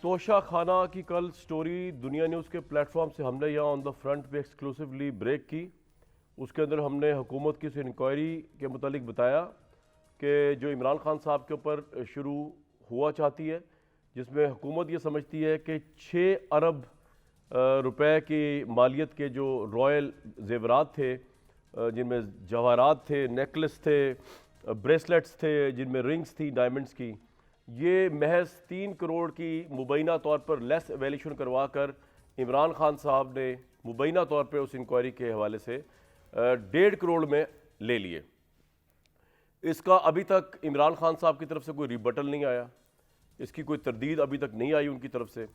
तोशा खाना की कल स्टोरी दुनिया न्यूज़ के प्लेटफॉर्म से हमने यहाँ ऑन द फ्रंट पे एक्सक्लूसिवली ब्रेक की। उसके अंदर हमने हुकूमत की उस इंक्वायरी के मुतालिक बताया कि जो इमरान खान साहब के ऊपर शुरू हुआ चाहती है, जिसमें हुकूमत ये समझती है कि 6 अरब रुपए की मालियत के जो रॉयल जेवरात थे, जिनमें जवाहरात थे, नेकलेस थे, ब्रेसलेट्स थे, जिनमें रिंग्स थी डायमंड्स की, ये महज 3 करोड़ की मुबैना तौर पर लेस वैल्यूशन करवा कर इमरान खान साहब ने मुबैना तौर पर उस इंक्वायरी के हवाले से 1.5 करोड़ में ले लिए। इसका अभी तक इमरान खान साहब की तरफ से कोई रिबटल नहीं आया, इसकी कोई तरदीद अभी तक नहीं आई उनकी तरफ से।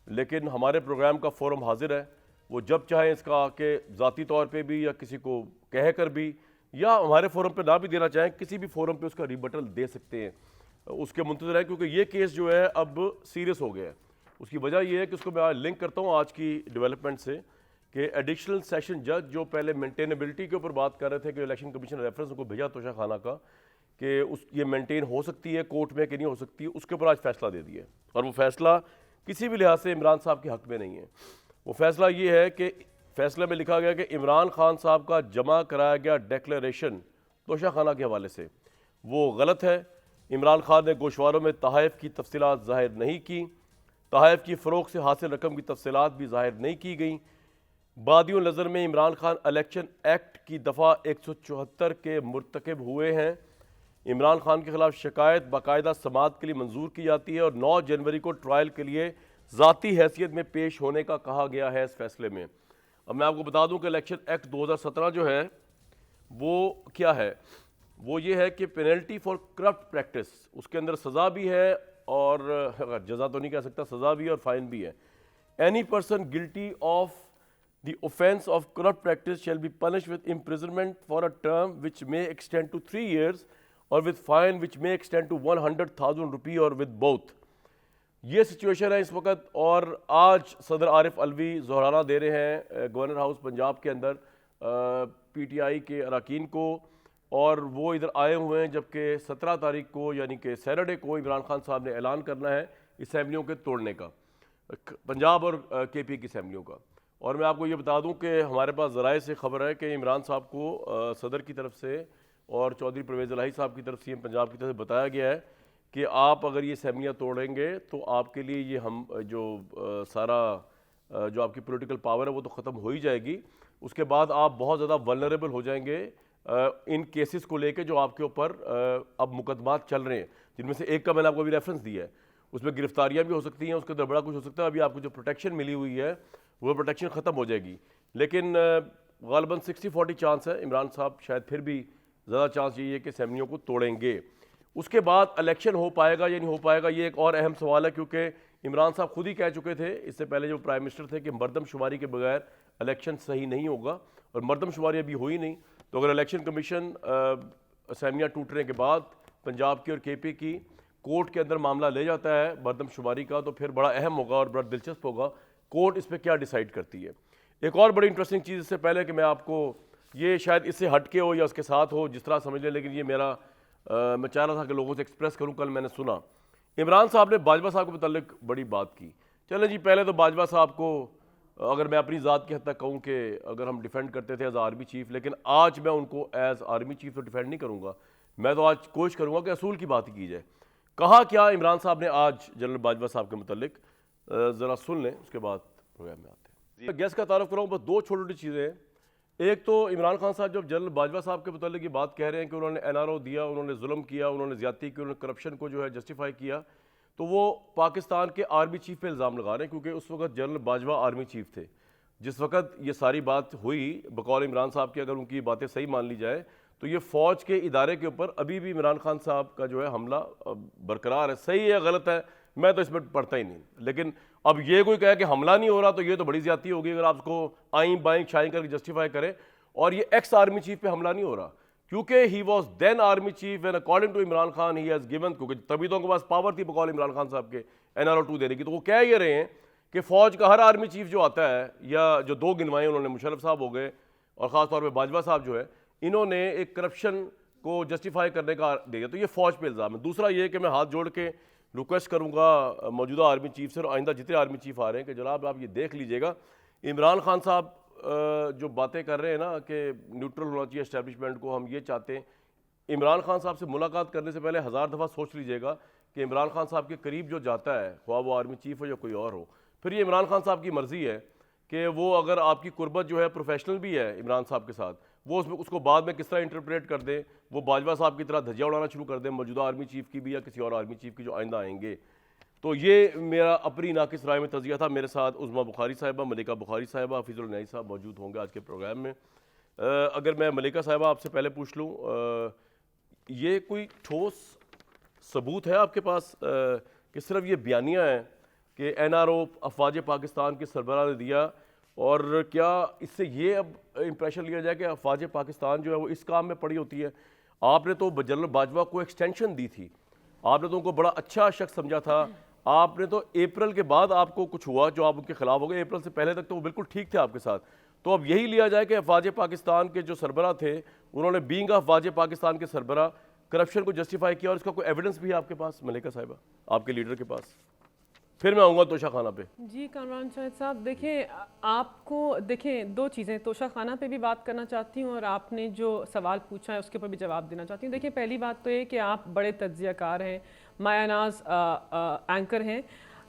लेकिन हमारे प्रोग्राम का फोरम हाजिर है, वो जब चाहें इसका आके ज़ाती तौर पे भी या किसी को कह कर भी, या हमारे फोरम पे ना भी देना चाहें, किसी भी फोरम पे उसका रिबटल दे सकते हैं। उसके मुंतज़र है, क्योंकि ये केस जो है अब सीरियस हो गया है। उसकी वजह यह है कि उसको मैं आज लिंक करता हूँ आज की डेवलपमेंट से कि एडिशनल सेशन जज जो पहले मेंटेनेबिलिटी के ऊपर बात कर रहे थे कि इलेक्शन कमीशन रेफरेंस उनको भेजा तोशा खाना का कि उस ये मेंटेन हो सकती है कोर्ट में कि नहीं हो सकती, उसके ऊपर आज फैसला दे दिया। और वो फैसला किसी भी लिहाज से इमरान साहब के हक़ में नहीं है। वो फैसला ये है कि फैसले में लिखा गया कि इमरान खान साहब का जमा कराया गया डिक्लेरेशन तोशा खाना के हवाले से वो गलत है। इमरान खान ने गोशवारों में तहाइफ की तफसीलात ज़ाहिर नहीं की, तहाइफ की फ़रोग से हासिल रकम की तफसीलात भी ज़ाहिर नहीं की गई। बादियों नज़र में इमरान खान इलेक्शन एक्ट की दफ़ा 174 के मुर्तकब हुए हैं। इमरान खान के खिलाफ शिकायत बाकायदा समाअत के लिए मंजूर की जाती है और 9 जनवरी को ट्रायल के लिए ज़ाती हैसियत में पेश होने का कहा गया है इस फैसले में। अब मैं आपको बता दूं कि इलेक्शन एक्ट 2017 जो है वो क्या है, वो ये है कि पेनल्टी फॉर करप्ट प्रैक्टिस, उसके अंदर सज़ा भी है और जज़ा तो नहीं कह सकता, सज़ा भी है और फाइन भी है। Any person guilty of the offence of corrupt practice shall be punished with imprisonment for a term which may extend to 3 years और with fine which may extend to 100,000 रुपये और विद बोथ। ये situation है इस वक्त। और आज सदर आरिफ अलवी जोहराना दे रहे हैं गवर्नर हाउस पंजाब के अंदर PTI के अरकान को, और वो इधर आए हुए हैं जबकि 17 तारीख को यानी कि सैटरडे को इमरान खान साहब ने ऐलान करना है असम्बलियों के तोड़ने का, पंजाब और KP की असम्बलियों का। और मैं आपको ये बता दूं कि हमारे पास ज़राए से खबर है कि इमरान साहब को सदर की तरफ से और चौधरी परवेज़ इलाही साहब की तरफ से पंजाब की तरफ से बताया गया है कि आप अगर ये असम्बलियाँ तोड़ेंगे तो आपके लिए ये हम जो सारा जो आपकी पॉलिटिकल पावर है वो तो ख़त्म हो ही जाएगी। उसके बाद आप बहुत ज़्यादा वल्नरेबल हो जाएंगे इन केसेस को लेके जो आपके ऊपर अब मुकदमात चल रहे हैं, जिनमें से एक का मैंने आपको अभी रेफरेंस दिया है। उसमें गिरफ्तारियाँ भी हो सकती हैं, उसके अंदर बड़ा कुछ हो सकता है। अभी आपको जो प्रोटेक्शन मिली हुई है वो प्रोटेक्शन ख़त्म हो जाएगी, लेकिन ग़ालिबन 60-40 चांस है। इमरान साहब शायद फिर भी ज़्यादा चांस यही है कि असम्बलियों को तोड़ेंगे। उसके बाद इलेक्शन हो पाएगा या नहीं हो पाएगा, ये एक और अहम सवाल है, क्योंकि इमरान साहब खुद ही कह चुके थे इससे पहले जो प्राइम मिनिस्टर थे कि मरदमशुमारी के बगैर इलेक्शन सही नहीं होगा, और मरदमशुमारी अभी हुई नहीं। तो अगर इलेक्शन कमीशन असम्बलियाँ टूटने के बाद पंजाब की और KP की कोर्ट के अंदर मामला ले जाता है मरदमशुमारी का, तो फिर बड़ा अहम होगा और बड़ा दिलचस्प होगा कोर्ट इस पर क्या डिसाइड करती है। एक और बड़ी इंटरेस्टिंग चीज़, इससे पहले कि मैं आपको ये शायद इससे हट के हो या उसके साथ हो जिस तरह समझ लें, लेकिन ये मेरा मैं चाह रहा था कि लोगों से एक्सप्रेस करूं। कल मैंने सुना इमरान साहब ने बाजवा साहब के मुतालिक बड़ी बात की। चलें जी, पहले तो बाजवा साहब को अगर मैं अपनी ज़ात की हद तक कहूँ कि अगर हम डिफेंड करते थे एज आर्मी चीफ, लेकिन आज मैं उनको एज आर्मी चीफ तो डिफेंड नहीं करूँगा। मैं तो आज कोशिश करूँगा कि असूल की बात की जाए। कहा क्या इमरान साहब ने आज जनरल बाजवा साहब के मुतालिक, ज़रा सुन लें, उसके बाद प्रोग्राम में आते हैं। गेस्ट का तारुफ कराऊँ, बस 2 छोटी छोटी चीज़ें हैं। एक तो इमरान खान साहब जब जनरल बाजवा साहब के मुतालिक ये बात कह रहे हैं कि उन्होंने NRO दिया, उन्होंने जुल्म किया, उन्होंने ज़्यादती की, उन्होंने करप्शन को जो है जस्टिफाई किया, तो वो पाकिस्तान के आर्मी चीफ पे इल्ज़ाम लगा रहे हैं, क्योंकि उस वक्त जनरल बाजवा आर्मी चीफ थे जिस वक्त ये सारी बात हुई। बकौल इमरान साहब की अगर उनकी बातें सही मान ली जाए तो ये फ़ौज के इदारे के ऊपर अभी भी इमरान खान साहब का जो है हमला बरकरार है। सही है गलत है मैं तो इसमें पढ़ता ही नहीं, लेकिन अब ये कोई कहे कि हमला नहीं हो रहा तो ये तो बड़ी ज़्यादती होगी अगर आप उसको आइन बाइंग शाइन करके जस्टिफाई करें। और ये एक्स आर्मी चीफ पे हमला नहीं हो रहा, क्योंकि he was then army chief and according to Imran Khan he has given, क्योंकि तभी तो उनके पास पावर थी बकौल इमरान खान साहब के NRO 2 देने की। तो वो कह ये रहे हैं कि फ़ौज का हर आर्मी चीफ जो आता है, या जो 2 गिनवाए उन्होंने, मुशर्रफ साहब हो गए और ख़ासतौर पर बाजवा साहब जो है, इन्होंने एक करप्शन को जस्टिफाई करने का दिया। तो ये फ़ौज पे इल्ज़ाम है। दूसरा ये कि मैं हाथ जोड़ के रिक्वेस्ट करूँगा मौजूदा आर्मी चीफ से और आइंदा जितने आर्मी चीफ आ रहे हैं कि जनाब आप ये देख लीजिएगा, इमरान खान साहब जो बातें कर रहे हैं ना कि न्यूट्रल होना चाहिए एस्टेब्लिशमेंट को, हम ये चाहते हैं। इमरान खान साहब से मुलाकात करने से पहले 1000 दफ़ा सोच लीजिएगा कि इमरान खान साहब के करीब जो जाता है, ख्वाह वो आर्मी चीफ हो या कोई और हो, फिर ये इमरान खान साहब की मर्ज़ी है कि वो अगर आपकी कुर्बत जो है प्रोफेशनल भी है इमरान साहब के साथ, वो उसको बाद में किस तरह इंटरप्रेट कर दें, वो बाजवा साहब की तरह धज्जियाँ उड़ाना शुरू कर दें मौजूदा आर्मी चीफ की भी या किसी और आर्मी चीफ की जो आइंदा आएंगे। तो ये मेरा अपनी नाकिस राय में तजिया था। मेरे साथ उज़मा बुखारी साहिबा, मलिका बुखारी साहिबा, हफीज़ुल नई साहब मौजूद होंगे आज के प्रोग्राम में। अगर मैं मलिका साहिबा आपसे पहले पूछ लूँ, ये कोई ठोस सबूत है आपके पास कि सिर्फ ये बयानिया है कि NRO अफवाज पाकिस्तान के सरबराह ने दिया, और क्या इससे ये अब इंप्रेशन लिया जाए कि अफवाज पाकिस्तान जो है वो इस काम में पड़ी होती है? आपने तो जनरल बाजवा को एक्सटेंशन दी थी, आपने तो उनको बड़ा अच्छा शख्स समझा था, आपने तो अप्रैल के बाद आपको कुछ हुआ जो आप उनके खिलाफ हो गए, अप्रैल से पहले तक तो वो बिल्कुल ठीक थे आपके साथ। तो अब यही लिया जाए कि अफवाज पाकिस्तान के जो सरबराह थे उन्होंने बीइंग अफवाज पाकिस्तान के सरबराह करप्शन को जस्टिफाई किया, और इसका कोई एविडेंस भी है आपके पास मलिका साहिबा, आपके लीडर के पास? फिर मैं आऊँगा तोशा खाना पे। जी कामरान शाहिद साहब, देखिए आपको देखें दो चीज़ें, तोशा खाना पे भी बात करना चाहती हूँ और आपने जो सवाल पूछा है उसके ऊपर भी जवाब देना चाहती हूँ। देखिए पहली बात तो ये कि आप बड़े तज्ज़ियाकार हैं, मायानाज एंकर हैं,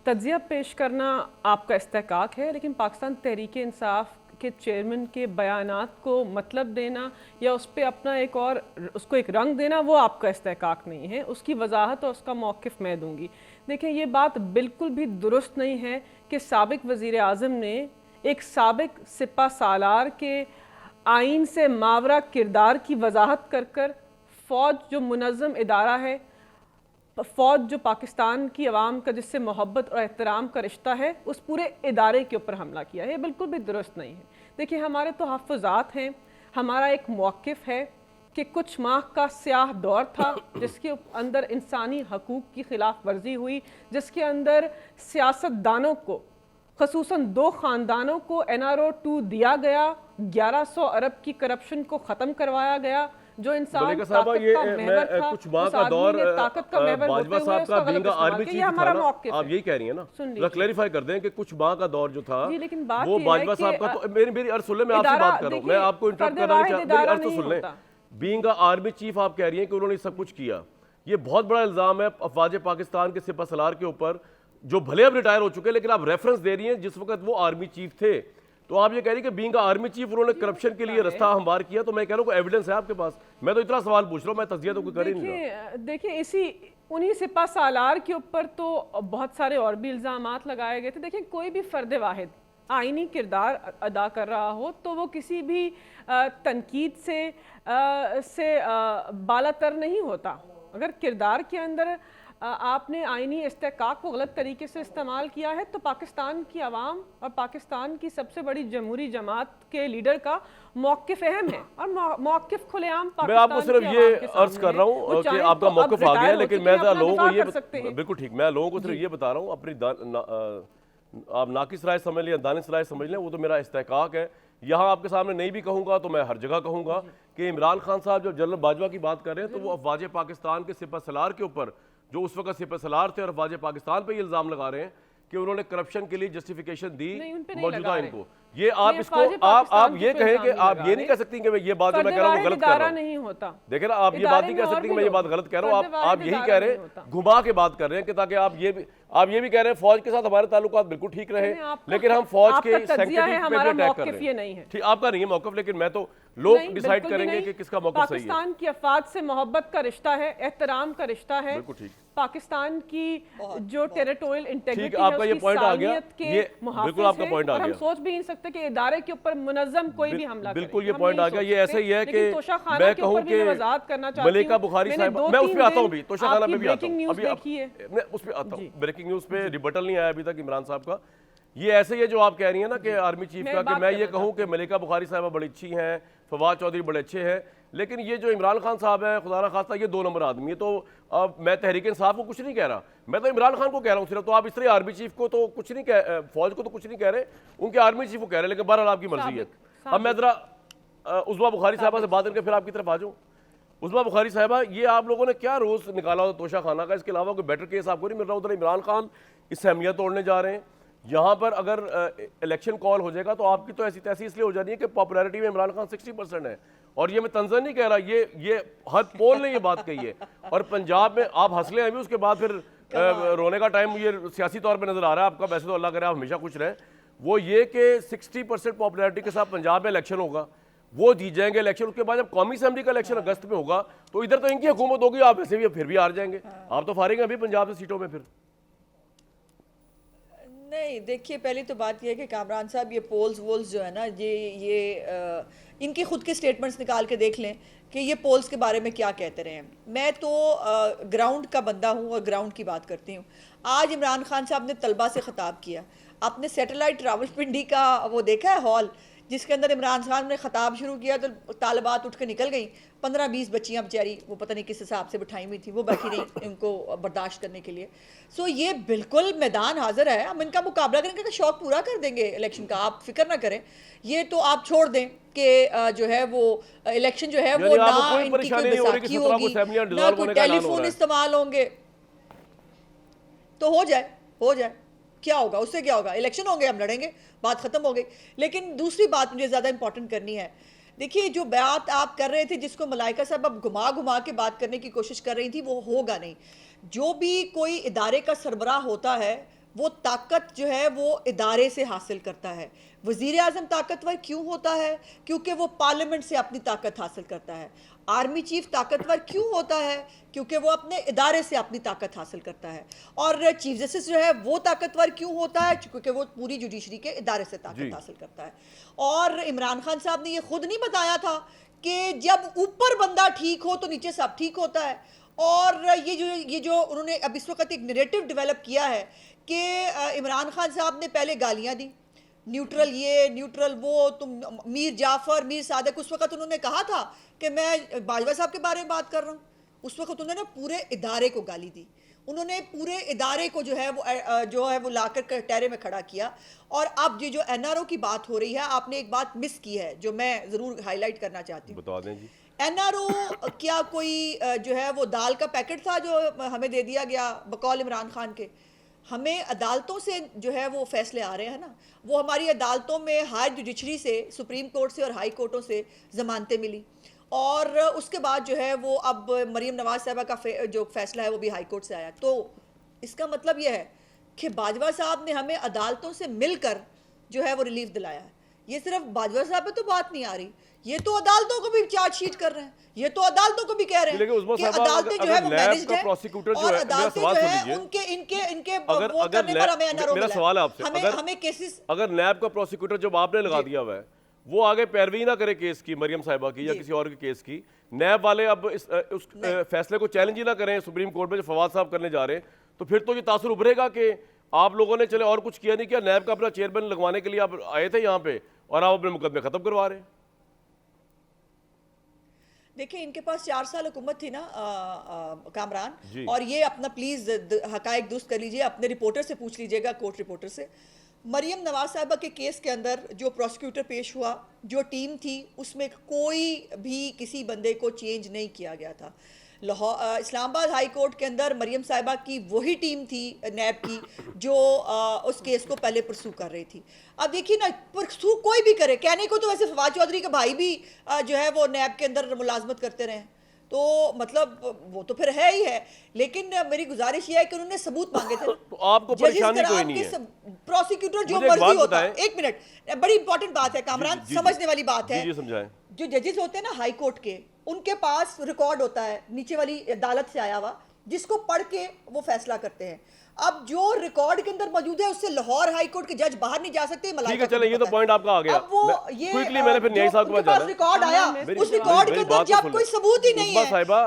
तज्ज़िया पेश करना आपका इस्तेहकाक है, लेकिन पाकिस्तान तहरीक इंसाफ के चेयरमैन के बयानात को मतलब देना या उस पर अपना एक और उसको एक रंग देना वो आपका इस्तेहकाक नहीं है। उसकी वजाहत और उसका मौक़िफ़ मैं दूंगी। देखिए ये बात बिल्कुल भी दुरुस्त नहीं है कि साबिक वज़ीर आज़म ने एक साबिक सिपा सालार के आइन से मावरा किरदार की वजाहत कर कर फ़ौज जो मुनज़्ज़म इदारा है, फ़ौज जो पाकिस्तान की आवाम का जिससे मोहब्बत और एहतराम का रिश्ता है, उस पूरे इदारे के ऊपर हमला किया है। ये बिल्कुल भी दुरुस्त नहीं है। देखिए हमारे तो तहफ़्फ़ुज़ात हैं, हमारा एक मौक़िफ़ है कि कुछ माह का स्याह दौर था जिसके अंदर इंसानी हकूक़ की खिलाफ वर्जी हुई, जिसके अंदर सियासतदानों को, ख़ुसूसन 2 ख़ानदानों को NRO 2 दिया गया, 1100 अरब की करप्शन को ख़त्म करवाया गया। जो इंसान ताकत का महवर था, कुछ माह का दौर ताकत का महवर होते हुए उसका गलत इस्तेमाल किया, ये हमारा मौक़िफ़ है। आप यही कह रही हैं ना? जरा क्लैरिफाई कर दें कि कुछ माह का दौर जो था लेकिन बात वो बाजवा साहब का, तो मेरी अर्ज़ सुन लें, मैं आपसे बात कर रहा हूँ, मैं आपको इंटरप्ट कर रहा हूँ, मेरी अर्ज़ तो सुन लें। बीइंग आर्मी चीफ आप कह रही हैं कि उन्होंने सब कुछ किया, ये बहुत बड़ा इल्ज़ाम है अफवाज पाकिस्तान के सिपा सलार के ऊपर, जो भले अब रिटायर हो चुके हैं, लेकिन आप रेफरेंस दे रही हैं जिस वक्त वो आर्मी चीफ थे। तो आप ये कह रही हैं कि बीइंग आर्मी चीफ उन्होंने करप्शन के लिए रास्ता हमवार किया। तो मैं कह रहा हूँ कोई एविडेंस है आपके पास? मैं तो इतना सवाल पूछ रहा हूँ, मैं तज़किया तो कोई कर ही नहीं रहा। देखिए इसी उन्हीं सिपा सालार के ऊपर तो बहुत सारे और भी इल्ज़ामात लगाए गए थे। देखिए कोई भी फ़र्द वाहिद आईनी किरदार अदा कर रहा हो तो वो किसी भी तनकीद से बालातर नहीं होता। अगर किरदार के अंदर आपने आईनी इस्तेहकाक को गलत तरीके से इस्तेमाल किया है तो पाकिस्तान की आवाम और पाकिस्तान की सबसे बड़ी जमहूरी जमात के लीडर का मौक़िफ़ अहम है और मौक़िफ़ खुलेआम मैं आपको सिर्फ ये अर्ज कर रहा हूँ कि आपका मौक़िफ़ आ गया, लेकिन मैं लोगों को ये बिल्कुल ठीक, मैं लोगों को सिर्फ ये बता रहा हूँ, अपनी आप नाकिस राय समझ लें, दानिश राय समझ लें, वो तो मेरा इस्तेहकाक है। यहाँ आपके सामने नहीं भी कहूँगा तो मैं हर जगह कहूँगा कि इमरान खान साहब जब जनरल बाजवा की बात कर रहे हैं तो वो अफवाज पाकिस्तान के सिपा सलार के ऊपर, जो उस वक्त सिपा सलार थे और अफवाज पाकिस्तान पे ये इल्ज़ाम लगा रहे हैं कि उन्होंने करप्शन के लिए जस्टिफिकेशन दी मौजूदा इनको। ये आप इसको आप ये कहें कि आप ये नहीं कह सकती कि मैं ये बात जो मैं कह रहा हूँ गलत कर रहा हूँ, नहीं होता। देखे ना, आप ये बात नहीं कह सकती मैं ये बात गलत कह रहा हूँ। आप यही कह रहे हैं, घुमा के बात कर रहे हैं कि ताकि आप ये भी कह रहे हैं फौज के साथ हमारे ताल्लुकात बिल्कुल ठीक रहे, लेकिन हम फौज के सैंक्टिटी पे अटैक कर रहे हैं। ठीक, आपका नहीं है मौक़िफ़, लेकिन मैं तो लोग डिसाइड करेंगे कि किसका मौक़िफ़ सही है। पाकिस्तान की अफवाज से मोहब्बत का रिश्ता है, एहतराम का रिश्ता है, बिल्कुल ठीक। पाकिस्तान की जो टेरिटोरियल इंटेग्रिटी है, आपका ये पॉइंट आ गया, ये बिल्कुल आपका पॉइंट आ गया। हम सोच भी नहीं सकते कि इदारे के ऊपर मुनज़्ज़म कोई भी हमला करे। बिल्कुल ये पॉइंट आ गया। ये ऐसे ही है कि मैं कहूं कि मलिका बुखारी साहब, मैं उस पे आता हूं भी, तोशा खाना पे भी आता हूं, अभी मैं उस पे आता हूं। ब्रेकिंग न्यूज़ पे रिबटल नहीं आया अभी तक इमरान साहब का। ये ऐसे ही है जो आप कह रही हैं ना कि आर्मी चीफ का, कि मैं ये कहूं कि मलिका बुखारी साहबा बड़ी अच्छी हैं, फवाद चौधरी बड़े अच्छे हैं, लेकिन ये जो इमरान खान साहब है, खुदा ना खास्ता, ये 2 नंबर आदमी है। तो अब मैं तहरीक इंसाफ को कुछ नहीं कह रहा, मैं तो इमरान खान को कह रहा हूँ सिर्फ। तो आप इस तरह आर्मी चीफ को तो कुछ नहीं कह, फौज को तो कुछ नहीं कह रहे, उनके आर्मी चीफ को कह रहे हैं, लेकिन बहरहाल आपकी मर्जी है। अब मैं जरा उज़मा बुखारी साहबा से बात करके फिर आपकी तरफ आ जाऊँ। उस्मा बुखारी साहिबा, ये आप लोगों ने क्या रोज़ निकाला होता तोशा खाना का, इसके अलावा कोई बेटर केस आपको नहीं मिल रहा? उधर इमरान खान असम्बलियाँ तोड़ने जा रहे हैं, यहाँ पर अगर इलेक्शन कॉल हो जाएगा तो आपकी तो ऐसी तैसी इसलिए हो जानी है कि पॉपुलैरिटी में इमरान खान 60% है। और ये मैं तंज़र नहीं कह रहा, ये हर पोल ने ये बात कही है। और पंजाब में आप हंस लें अभी, उसके बाद फिर रोने का टाइम ये सियासी तौर पर नजर आ रहा है आपका। वैसे तो अल्लाह करे आप हमेशा खुश रहें। वो ये कि 60% पॉपुलैरिटी के साथ पंजाब में इलेक्शन होगा, वो जीत जाएंगे इलेक्शन। उसके बाद जब कौमी असेंबली का इलेक्शन अगस्त में होगा तो इधर तो इनकी हुकूमत होगी, आप वैसे भी फिर भी हार जाएंगे। आप तो फारिग हैं अभी पंजाब से सीटों में। फिर नहीं, देखिए पहली तो बात यह है कि कामरान साहब ये पोल्स वोल्स जो है ना, इनके खुद के स्टेटमेंट्स निकाल के देख लें कि ये पोल्स के बारे में क्या कहते रहे हैं। मैं तो ग्राउंड का बंदा हूँ और ग्राउंड की बात करती हूँ। आज इमरान खान साहब ने तलबा से ख़िताब किया। आपने सैटेलाइट रावलपिंडी का वो देखा है हॉल, जिसके अंदर इमरान खान ने ख़िताब शुरू किया तो तालिबात उठ के निकल गई। 15-20 बच्चियाँ बेचारी, वो पता नहीं किस हिसाब से बिठाई हुई थी, वो बैठी रही इनको बर्दाश्त करने के लिए। सो ये बिल्कुल मैदान हाजिर है, हम इनका मुकाबला करेंगे का शौक पूरा कर देंगे इलेक्शन का, आप फिक्र ना करें। ये तो आप छोड़ दें कि जो है वो इलेक्शन जो है वो ना इनकी कोई बैसाखी होगी, ना कोई टेलीफोन इस्तेमाल होंगे, तो हो जाए क्या होगा, उससे क्या होगा? इलेक्शन होंगे, हम लड़ेंगे, बात खत्म हो गई। लेकिन दूसरी बात मुझे ज़्यादा इंपॉर्टेंट करनी है। देखिए, जो बात आप कर रहे थे, जिसको मलाइका साहब अब घुमा घुमा के बात करने की कोशिश कर रही थी, वो होगा नहीं। जो भी कोई इदारे का सरबराह होता है, वो ताकत जो है वो इदारे से हासिल करता है। वज़ीर आज़म ताकतवर क्यों होता है? क्योंकि वो पार्लियामेंट से अपनी ताकत हासिल करता है। आर्मी चीफ ताकतवर क्यों होता है? क्योंकि वो अपने इदारे से अपनी ताकत हासिल करता है। और चीफ जस्टिस जो है वो ताकतवर क्यों होता है? क्योंकि वो पूरी जुडिशरी के इदारे से ताकत हासिल करता है। और इमरान खान साहब ने ये खुद नहीं बताया था कि जब ऊपर बंदा ठीक हो तो न्नीचे सब ठीक होता है। और ये जो उन्होंने अब इस वक्त एक नैरेटिव डेवलप किया है कि इमरान खान साहब ने पहले गालियाँ दी, न्यूट्रल ये न्यूट्रल वो, तुम मीर जाफ़र मीर सादिक। उस वक्त उन्होंने कहा था कि मैं बाजवा साहब के बारे में बात कर रहा हूँ। उस वक्त उन्होंने पूरे इदारे को गाली दी, उन्होंने पूरे इदारे को जो है वो लाकर कटहरे में खड़ा किया। और अब ये जो NRO की बात हो रही है, आपने एक बात मिस की है जो मैं ज़रूर हाईलाइट करना चाहती हूँ। बता दें जी। NRO क्या कोई जो है वो दाल का पैकेट था जो हमें दे दिया गया बकौल इमरान खान के? हमें अदालतों से जो है वो फैसले आ रहे हैं ना, वो हमारी अदालतों में हाई जुडिशरी से, सुप्रीम कोर्ट से और हाई कोर्टों से ज़मानतें मिली। और उसके बाद जो है वो अब मरीम नवाज साहबा का जो फैसला है वो भी हाई कोर्ट से आया। तो इसका मतलब यह है कि बाजवा साहब ने हमें अदालतों से मिलकर जो है वो रिलीफ दिलाया है। ये सिर्फ बाजवा साहब पे तो बात नहीं आ रही, ये तो अदालतों को भी चार्जशीट कर रहे हैं, ये तो अदालतों को भी कह रहे हैं कि अदालतें जो है वो मैनेज्ड है और अदालतें जो है उनके इनके वो करने पर हमें NRO मेरा सवाल है आपसे, हमें केसेस। अगर नैब का प्रोसिक्यूटर जब आपने लगा दिया हुआ है, वो आगे पैरवी ना करे केस की, मरियम साहिबा की या किसी और के केस की, नैब वाले अब उस फैसले को चैलेंज ही ना करें सुप्रीम कोर्ट में जो फवाद साहब करने जा रहे हैं, तो फिर तो ये तासुर उभरेगा कि आप लोगों ने चले और कुछ किया नहीं किया। नैब का अपना चेयरमैन लगवाने के लिए आप आए थे यहाँ पे और आप अपने मुकदमे खत्म करवा रहे हैं। देखिए, इनके पास 4 साल हुकूमत थी ना कामरान, और ये अपना प्लीज हकायक दुरुस्त कर लीजिए, अपने रिपोर्टर से पूछ लीजिएगा, कोर्ट रिपोर्टर से। मरियम नवाज साहिबा के केस के अंदर जो प्रोसिक्यूटर पेश हुआ, जो टीम थी, उसमें कोई भी किसी बंदे को चेंज नहीं किया गया था। इस्लामाबाद हाई कोर्ट के अंदर मरियम साहिबा की वही टीम थी नैब की जो उस केस को पहले परसू कर रही थी। अब देखिए ना, परसू कोई भी करे, कहने को तो वैसे फवाद चौधरी का भाई भी जो है वो नैब के अंदर मुलाजमत करते रहे, तो मतलब वो तो फिर है ही है। लेकिन मेरी गुजारिश ये है कि उन्होंने सबूत मांगे थे। तो आपको परेशानी कोई नहीं है, प्रोसिक्यूटर जो मर्जी होता है। एक मिनट, बड़ी इंपॉर्टेंट बात है कामरान, समझने वाली बात है। जो जजेस होते हैं ना हाई कोर्ट के, उनके पास रिकॉर्ड होता है नीचे वाली अदालत से आया हुआ, जिसको पढ़ के वो फैसला करते हैं। अब जो रिकॉर्ड के अंदर मौजूद है उससे लाहौर हाई कोर्ट के जज बाहर नहीं जा सकते। ठीक है, चले, ये तो पॉइंट आपका आ गया। अब वो ये क्विकली मैंने फिर न्याय साहब के पास जाना है। रिकॉर्ड आया, उस रिकॉर्ड के अंदर जब कोई सबूत ही नहीं है,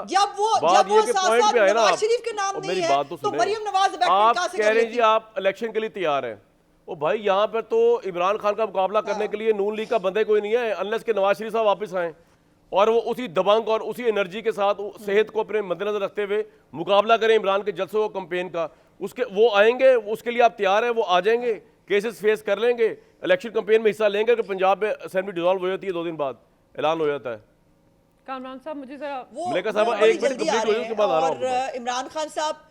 जब वो साथ नवाज शरीफ के नाम नहीं है, तो मरियम नवाज आप कह रहे हैं जी आप इलेक्शन के लिए तैयार हैं। ओ भाई, यहाँ पर तो इमरान खान का मुकाबला करने के लिए नून लीग का बंदे कोई नहीं है, अनलेस के नवाज शरीफ साहब वापस आए और वो उसी दबंग और उसी एनर्जी के साथ सेहत को अपने मद्देनजर रखते हुए मुकाबला करें इमरान के जलसों कैंपेन का। उसके वो आएंगे, उसके लिए आप तैयार हैं, वो आ जाएंगे, केसेस फेस कर लेंगे, इलेक्शन कैंपेन में हिस्सा लेंगे कि पंजाब में असेंबली डिसॉल्व हो जाती है, 2 दिन बाद ऐलान हो जाता है। कामरान साहब मुझे जरा वो मलिका साहबा, बड़ी एक मिनट जल्दी आ complete हो रहे जाए, उसके हैं बाद आ रहा हूं और आपके इमरान खान साहब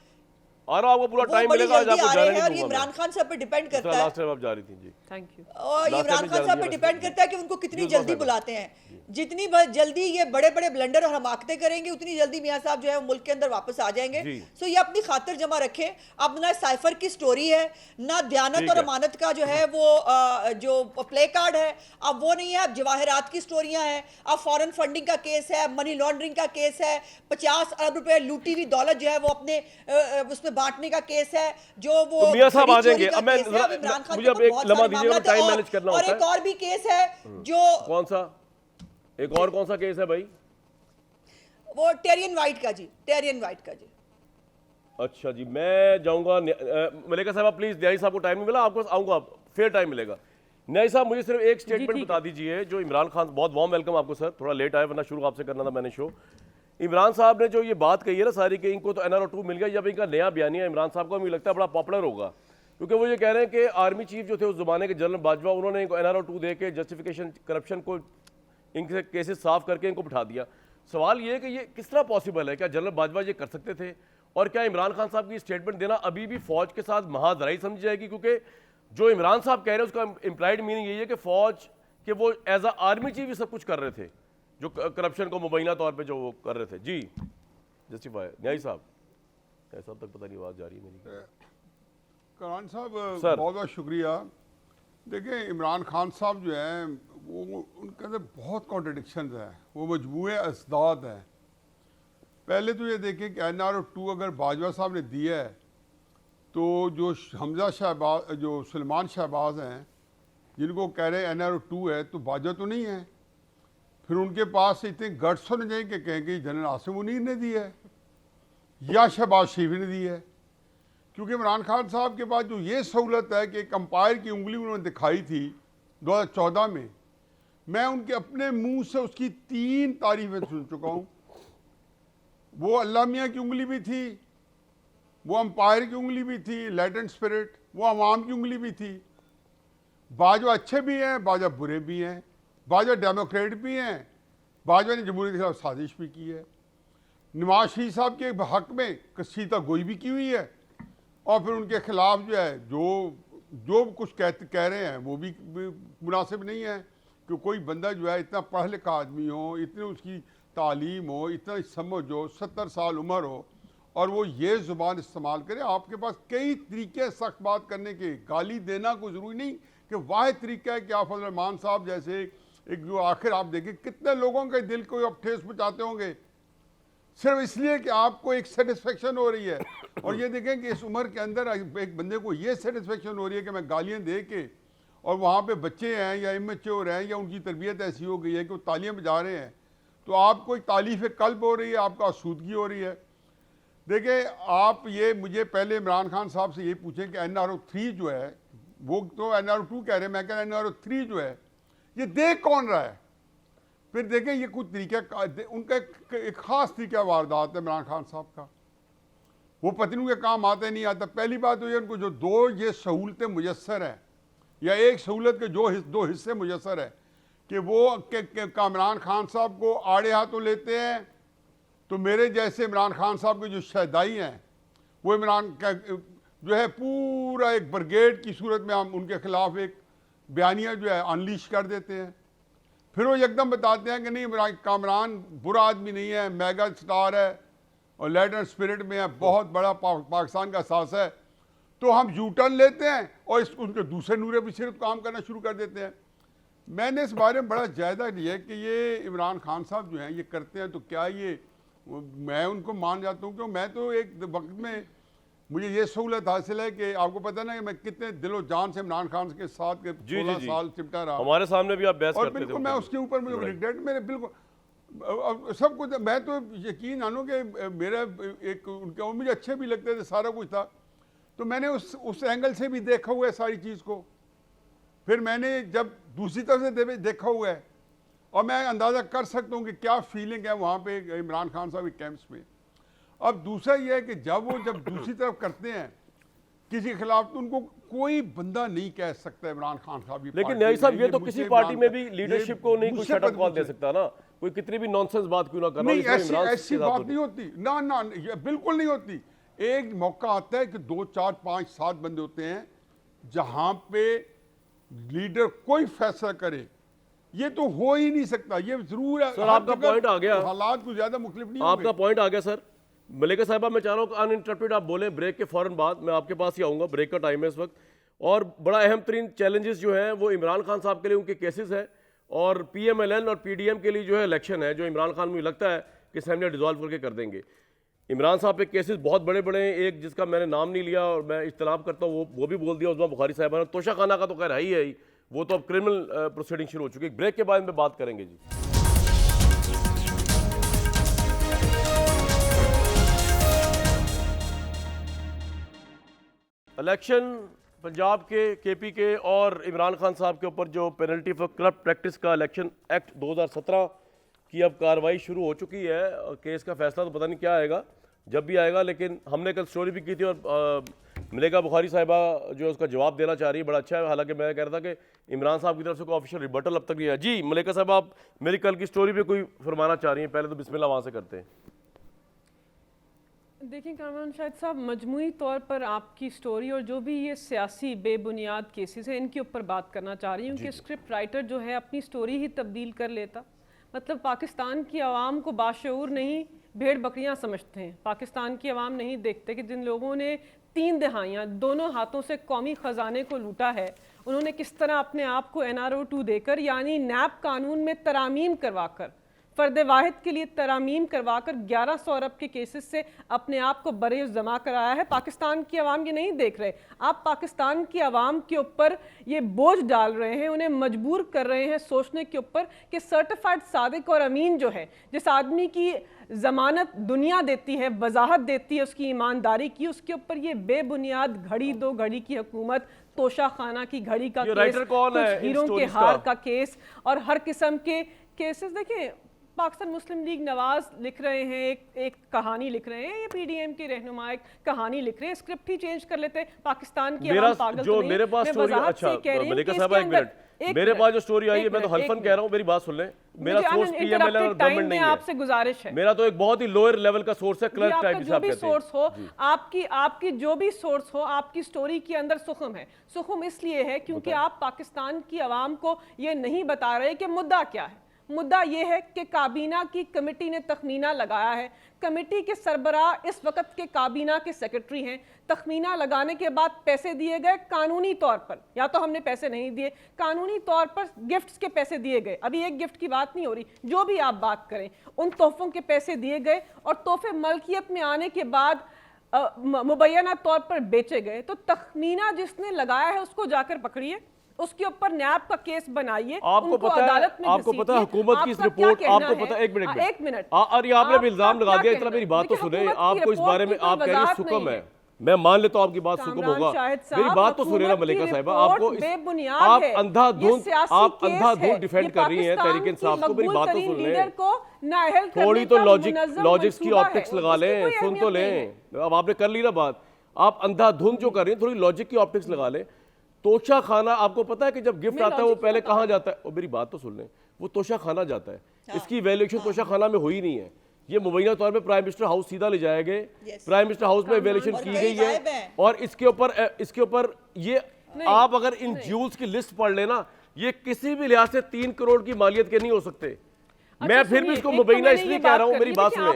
आ रहा हूं, आपको पूरा वो टाइम बड़ी मिलेगा, आज जल्दी आपको आ जाने रहे हैं नहीं और ये दूंगा इमरान खान साहब पे डिपेंड मैं। करता है लास्ट टाइम आप जा रही थी जी। Thank you. और Last इमरान time खान भी साहब पे जल्दी डिपेंड है। करता है कि उनको कितनी जी, जल्दी साहब। बुलाते हैं। जितनी जल्दी ये बड़े बड़े ब्लंडर और हमाकतें करेंगे उतनी जल्दी मियां साहब जो है वो मुल्क के अंदर वापस आ जाएंगे। जी। सो ये अपनी खातिर जमा रखें। अब ना साइफर की स्टोरी है, ना दयानत ठीक और है। अमानत का जो है वो जो प्ले कार्ड है, अब वो नहीं है। अब जवाहरात की स्टोरियां हैं, अब फॉरेन फंडिंग का केस है, मनी लॉन्ड्रिंग का केस है, 50 अरब रुपए लूटी हुई दौलत जो है वो अपने उसमें बांटने का केस है, जो वो तो मियां साहब घड़ी आ जाएंगे। चोरी का अब मैं केस है। अब इमरान खान मुझे के अब ऊपर एक बहुत लम्हा सारे दीजिएगा, मामलात टाइम हैं। मैनेज करना और होता एक है। और भी केस है जो कौन सा, एक और कौन सा केस है भाई? वो टेरियन वाइट का जी, टेरियन वाइट का जी। अच्छा जी, मैं जाऊंगा मलिका साहब प्लीज, न्यायी साहब को टाइम नहीं मिला, आपको आऊंगा, फिर टाइम मिलेगा। न्यायी साहब मुझे सिर्फ एक स्टेटमेंट ठीक बता दीजिए जो इमरान खान, बहुत वार्म वेलकम आपको सर, थोड़ा लेट आए वरना शुरू आपसे करना था मैंने शो। इमरान साहब ने जो ये बात कही है ना सारी कि इनको तो NRO 2 मिल गया, जब इनका नया बयानिया इमरान साहब का मुझे लगता है बड़ा पॉपुलर होगा, क्योंकि वो ये कह रहे हैं कि आर्मी चीफ जो थे उस जमाने के जनरल बाजवा, उन्होंने इनको NRO 2 दे के जस्टिफिकेशन करप्शन को इनके केसेस साफ करके इनको बिठा दिया। सवाल ये है कि ये किस तरह पॉसिबल है? क्या जनरल बाजवा ये कर सकते थे? और क्या इमरान खान साहब की स्टेटमेंट देना अभी भी फौज के साथ महाजराई समझी जाएगी? क्योंकि जो इमरान साहब कह रहे हैं उसका इम्प्लाइड मीनिंग यही है कि फौज के वो एज अ आर्मी चीफ ही सब कुछ कर रहे थे, जो करप्शन को मुबैना तौर पे जो वो कर रहे थे। जी जस्टिफाई न्यायी साहब, न्यायी साहब तक पता नहीं आवाज़ जा रही है मेरी। करान साहब सर। बहुत बहुत शुक्रिया। देखिए इमरान खान साहब जो हैं वो उनके अंदर बहुत कॉन्ट्रडिक्शंस हैं, वो मजबूए असदाद हैं। पहले तो ये देखें कि NRO 2 अगर बाजवा साहब ने दिया है तो जो हमजा शहबाज, जो सलमान शहबाज हैं जिनको कह रहे हैं NRO 2 है, तो बाजवा तो नहीं है। फिर उनके पास इतने गट्स होने चाहिए कि कहें कि जनरल आसिम मुनीर ने दी है या शहबाज शरीफ ने दी है, क्योंकि इमरान खान साहब के पास जो ये सहूलत है कि एक अंपायर की उंगली उन्होंने दिखाई थी 2014 में, मैं उनके अपने मुंह से उसकी 3 तारीफें सुन चुका हूँ। वो अल्लाह मियाँ की उंगली भी थी, वो अंपायर की उंगली भी थी, लेटेंट स्पिरिट, वो अवाम की उंगली भी थी। बाजवा अच्छे भी हैं, बाजवा बुरे भी हैं, बाजवा डेमोक्रेट भी हैं, बाजवा ने जमहूरियत के खिलाफ साजिश भी की है, नवाज शरीफ साहब के हक में कसीदा गोई भी की हुई है, और फिर उनके खिलाफ जो है जो कुछ कह रहे हैं वो भी मुनासिब नहीं है कि कोई बंदा जो है इतना पढ़ा लिखा आदमी हो, इतनी उसकी तालीम हो, इतना समझ हो, 70 साल उम्र हो, और वो ये ज़ुबान इस्तेमाल करे। आपके पास कई तरीके हैं सख्त बात करने के, गाली देना कोई ज़रूरी नहीं कि वाहिद तरीका है कि आप फजल रहमान साहब जैसे एक जो आखिर आप देखें कितने लोगों के दिल को आप ठेस पहुँचाते होंगे सिर्फ इसलिए कि आपको एक सेटिस्फेक्शन हो रही है। और ये देखें कि इस उम्र के अंदर एक बंदे को ये सेटिस्फेक्शन हो रही है कि मैं गालियाँ दे के, और वहाँ पे बच्चे हैं या इमेच्योर हैं या उनकी तरबियत ऐसी हो गई है कि वो तालियाँ बजा रहे हैं, तो आपको एक तालीफ कल्ब हो रही है, आपका आसूदगी हो रही है। देखिए आप ये मुझे पहले इमरान खान साहब से ये पूछें कि NRO 3 जो है, वो तो NRO 2 कह रहे हैं, मैं कह रहा NRO 3 जो है ये देख कौन रहा है? फिर देखें ये कुछ तरीका उनका एक ख़ास तरीका वारदात है इमरान खान साहब का, वो पत्नी के काम आते नहीं आता। पहली बात तो ये उनको जो 2 ये सहूलतें मुयस्सर हैं, या एक सहूलत के जो 2 हिस्से मुयस्सर है कि वो इमरान खान साहब को आड़े हाथों लेते हैं, तो मेरे जैसे इमरान खान साहब के जो शहदाई हैं वो इमरान का जो है पूरा एक ब्रिगेड की सूरत में हम उनके खिलाफ एक बयानिया जो है अनलीश कर देते हैं। फिर वो एकदम बताते हैं कि नहीं कामरान बुरा आदमी नहीं है, मेगा स्टार है और लेटेंट स्पिरिट में है, बहुत बड़ा पाकिस्तान का सास है, तो हम यूटर्न लेते हैं और उनके दूसरे नूरे भी सिर्फ काम करना शुरू कर देते हैं। मैंने इस बारे में बड़ा जायजा लिया कि ये इमरान खान साहब जो हैं ये करते हैं तो क्या ये, मैं उनको मान जाता हूँ कि मैं तो एक वक्त में मुझे ये सहूलत हासिल है कि आपको पता ना कि मैं कितने दिलो जान से इमरान खान के साथ के 16 साल चिपटा रहा, हमारे सामने भी आप बहस और करते थे बिल्कुल मैं उसके ऊपर मुझे रिग्रेट मेरे बिल्कुल सब कुछ, मैं तो यकीन मानो कि मेरा एक उनके और मुझे अच्छे भी लगते थे, सारा कुछ था, तो मैंने उस एंगल से भी देखा हुआ है सारी चीज़ को। फिर मैंने जब दूसरी तरफ से देखा हुआ है और मैं अंदाज़ा कर सकता हूँ कि क्या फीलिंग है वहाँ पे इमरान खान साहब के कैंप्स में। अब दूसरा ये है कि जब दूसरी तरफ करते हैं किसी के खिलाफ, तो उनको कोई बंदा नहीं कह सकता इमरान खान साहब की। लेकिन न्यायी साहब ये तो किसी पार्टी में भी लीडरशिप को नहीं कुछ शट ऑफ कॉल दे सकता ना, कोई कितनी भी नॉनसेंस बात क्यों ना करना, नहीं, इसमें ऐसी इमरान ऐसी के साथ बात नहीं होती ना ना, ये बिल्कुल नहीं होती। एक मौका आता है कि 2 4 5 7 बंदे होते हैं जहां पे लीडर कोई फैसला करे, ये तो हो ही नहीं सकता। ये जरूर है सर, हर आपका जगह पॉइंट आ गया। हालात कुछ ज्यादा मुख्तलिफ नहीं आपका होंगे। पॉइंट आ गया सर। मलिका साहिबा, मैं चाह रहा हूँ कि अनइंटरप्टेड आप बोलें, ब्रेक के फौरन बाद मैं आपके पास ही आऊँगा, ब्रेक का टाइम है इस वक्त। और बड़ा अहम तरीन चैलेंजेस जो हैं वो इमरान खान साहब के लिए उनके केसेस हैं, और PMLN और PDM के लिए जो है इलेक्शन है, जो इमरान खान मुझे लगता है कि असेंबली डिसॉल्व करके कर देंगे। इमरान साहब के केसेस बहुत बड़े बड़े हैं, एक जिसका मैंने नाम नहीं लिया और मैं इज्तनाब करता हूँ, वो भी बोल दिया उस्मा बुखारी साहबा ने। तोशा खाना का तो खैर है ही, वो तो अब क्रिमिनल प्रोसीडिंग शुरू हो चुकी है। ब्रेक के बाद में बात करेंगे जी। इलेक्शन पंजाब के KP के और इमरान खान साहब के ऊपर जो पेनल्टी फॉर करप्ट प्रैक्टिस का इलेक्शन एक्ट 2017 की अब कार्रवाई शुरू हो चुकी है। केस का फैसला तो पता नहीं क्या आएगा, जब भी आएगा, लेकिन हमने कल स्टोरी भी की थी और मलिका बुखारी साहिबा जो है उसका जवाब देना चाह रही है, बड़ा अच्छा है। हालांकि मैं कह रहा था कि इमरान साहब की तरफ से कोई ऑफिशियल रिबटल अब तक नहीं है। जी मलिका साहब, आप मेरी कल की स्टोरी पे कोई फरमाना चाह रही हैं? पहले तो बिस्मिल्लाह वहाँ से करते हैं। देखिए कामरान शाहिद साहब, मजमूई तौर पर आपकी स्टोरी और जो भी ये सियासी बेबुनियाद केसेस हैं इनके ऊपर बात करना चाह रही हूँ कि स्क्रिप्ट राइटर जो है अपनी स्टोरी ही तब्दील कर लेता। मतलब पाकिस्तान की आवाम को बाशऊर नहीं, भेड़ बकरियां समझते हैं। पाकिस्तान की आवाम नहीं देखते कि जिन लोगों ने 3 दहाइयाँ दोनों हाथों से कौमी ख़जाने को लूटा है, उन्होंने किस तरह अपने आप को NRO 2 देकर, यानी नैब कानून में तरामीम करवाकर, फ़र्द वाहिद के लिए तरामीम करवाकर 1100 अरब के केसेस से अपने आप को बरे जमा कराया है। पाकिस्तान की आवाम ये नहीं देख रहे। आप पाकिस्तान की आवाम के ऊपर ये बोझ डाल रहे हैं, उन्हें मजबूर कर रहे हैं सोचने के ऊपर कि सर्टिफाइड सादिक और अमीन जो है, जिस आदमी की ज़मानत दुनिया देती है, वजाहत देती है उसकी ईमानदारी की, उसके ऊपर ये बेबुनियाद घड़ी 2 घड़ी की हुकूमत, तोशा खाना की घड़ी का केस, कुछ हीरों के हार का केस और हर किस्म के केसेस। देखिए पाकिस्तान मुस्लिम लीग नवाज लिख रहे हैं, एक कहानी लिख रहे हैं, ये PDM के रहनुमा एक कहानी लिख रहे हैं, स्क्रिप्ट ही चेंज कर लेते हैं। पाकिस्तान की आवाम पागल तो नहीं। मेरे पास स्टोरी, अच्छा मलिका साहब एक मिनट, मेरे पास जो स्टोरी आई है मैं तो हल्फन कह रहा हूँ, मेरी बात सुन लें। मेरा सोर्स PMLN और गवर्नमेंट नहीं है, आपसे गुजारिश है। मेरा तो एक बहुत ही लोअर लेवल का सोर्स है, क्लर्क टाइप जो भी सोर्स हो, आपकी जो भी सोर्स हो, आपकी स्टोरी के अंदर सुखम है। सुखम इसलिए है क्योंकि आप पाकिस्तान की आवाम को ये नहीं बता रहे कि मुद्दा क्या है। मुद्दा यह है कि काबीना की कमेटी ने तखमीना लगाया है, कमेटी के सरबराह इस वक्त के काबीना के सेक्रेटरी हैं। तखमीना लगाने के बाद पैसे दिए गए कानूनी तौर पर, या तो हमने पैसे नहीं दिए, कानूनी तौर पर गिफ्ट्स के पैसे दिए गए। अभी एक गिफ्ट की बात नहीं हो रही, जो भी आप बात करें, उन तोहफों के पैसे दिए गए और तोहफे मलकियत में आने के बाद मुबैना तौर पर बेचे गए। तो तखमीना जिसने लगाया है उसको जाकर पकड़िए, उसके ऊपर न्याब का केस बनाइए, आपको पता है हुकूमत की इस रिपोर्ट, आपको पता है, एक मिनट और आपने भी इल्जाम लगा दिया। इतना मेरी बात तो सुने, आपको इस बारे में आप कह रही हैं सुकम है, मैं मान लेता हूं आपकी बात सुकम होगा, मेरी बात तो सुने ना मलिका साहिबा। आपको आप अंधाधुंध डिफेंड कर रही हैं तहरीक इंसाफ को, मेरी बात तो सुन लें, थोड़ी तो लॉजिक्स की ऑप्टिक्स लगा लें, सुन तो लें। अब आपने कर ली ना बात, आप अंधाधुंध जो कर रही हैं थोड़ी लॉजिक की ऑप्टिक्स लगा लें। तोशा खाना, आपको पता है कि जब गिफ्ट आता है वो पहले कहाँ जाता है? और मेरी बात तो सुन लें, वो तोशा खाना जाता है। इसकी वैल्यूएशन तोशा खाना में हुई नहीं है, ये मुबैना तौर पे प्राइम मिनिस्टर हाउस सीधा ले जाए गए, प्राइम मिनिस्टर हाउस में वैल्यूएशन की गई है। और इसके ऊपर ये आप अगर इन ज्यूल्स की लिस्ट पढ़ लेना, ये किसी भी लिहाज से 3 करोड़ की मालियत के नहीं हो सकते। मैं फिर भी इसको मुबैना इसलिए कह रहा हूँ, मेरी बात सुने,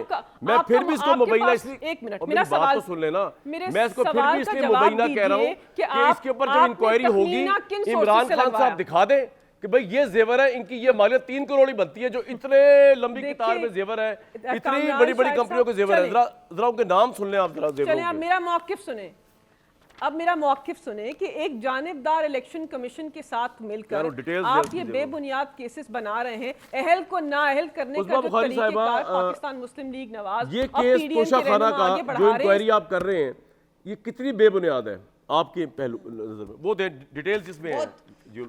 मैं फिर भी इसको मुबैना इसलिए, एक मिनट मेरी बात तो सुन लेना, मैं इसको फिर भी इसलिए मुबैना कह रहा हूँ कि इसके ऊपर जब इंक्वायरी होगी इमरान खान साहब दिखा दें कि भाई ये जेवर है, इनकी ये मालियत 3 करोड़ ही बनती है, जो इतने लंबी कतार में जेवर है, इतनी बड़ी बड़ी कंपनियों के जेवर है। जरा उनके नाम सुन लें आप, जरा जेवर। मेरा मौकिफ सुने, अब मेरा मौकिफ सुने कि एक जानिबदार इलेक्शन कमीशन के साथ मिलकर आप ये बेबुनियाद केसेस बना रहे हैं, अहल को नाअहल करने का जो तरीक़ेकार पाकिस्तान मुस्लिम लीग नवाज ये केस तोशा खाना का जो इंक्वायरी आप कर रहे हैं, ये कितनी बेबुनियाद है आपके पहलू नजर में? वो डिटेल्स इसमें है,